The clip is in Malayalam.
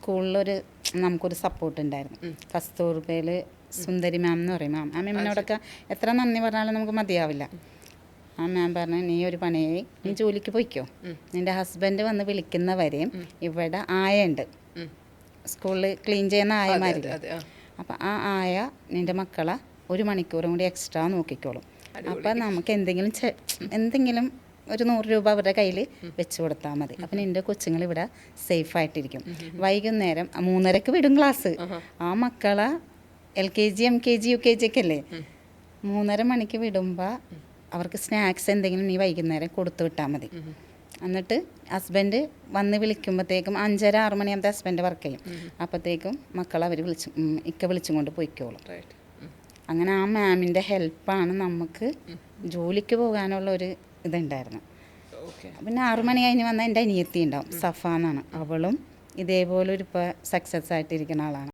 സ്കൂളിലൊരു നമുക്കൊരു സപ്പോർട്ട് ഉണ്ടായിരുന്നു. കസ്തൂർബയിൽ സുന്ദരി മാം എന്ന് പറയും. ആ മാമിനോടൊക്കെ എത്ര നന്ദി പറഞ്ഞാലും നമുക്ക് മതിയാവില്ല. ആ മാം പറഞ്ഞു, നീ ഒരു പണിയായി, നീ ജോലിക്ക് പോയിക്കോ, നിൻ്റെ ഹസ്ബൻഡ് വന്ന് വിളിക്കുന്നവരെയും ഇവിടെ ആയ ഉണ്ട്, സ്കൂളിൽ ക്ലീൻ ചെയ്യുന്ന ആയമാരില്ല. അപ്പം ആ ആയ നിൻ്റെ മക്കളെ 1 മണിക്കൂറും കൂടി എക്സ്ട്രാ നോക്കിക്കോളും. അപ്പം നമുക്ക് എന്തെങ്കിലും ഒരു 100 രൂപ അവരുടെ കയ്യിൽ വെച്ച് കൊടുത്താൽ മതി. അപ്പം നിൻ്റെ കൊച്ചുങ്ങൾ ഇവിടെ സേഫായിട്ടിരിക്കും. വൈകുന്നേരം 3:30 വിടും ക്ലാസ്. ആ മക്കളെ LKG MKG UKG ഒക്കെ അല്ലേ, 3:30 മണിക്ക് വിടുമ്പോൾ അവർക്ക് സ്നാക്സ് എന്തെങ്കിലും നീ വൈകുന്നേരം കൊടുത്തു വിട്ടാൽ മതി. എന്നിട്ട് ഹസ്ബൻഡ് വന്ന് വിളിക്കുമ്പോഴത്തേക്കും 5:30-6 മണിയാകുമ്പോൾ ഹസ്ബൻഡ് വർക്ക് ചെയ്യും. അപ്പോഴത്തേക്കും മക്കളെ അവർ വിളിച്ചും കൊണ്ട് പോയിക്കോളും. അങ്ങനെ ആ മാമിൻ്റെ ഹെൽപ്പാണ് നമുക്ക് ജോലിക്ക് പോകാനുള്ള ഒരു ഇതുണ്ടായിരുന്നു. പിന്നെ 6 മണി കഴിഞ്ഞ് വന്നാൽ എൻ്റെ അനിയത്തി ഉണ്ടാവും, സഫ എന്നാണ്. അവളും ഇതേപോലെ ഒരു ഇപ്പോൾ സക്സസ് ആയിട്ടിരിക്കുന്ന ആളാണ്.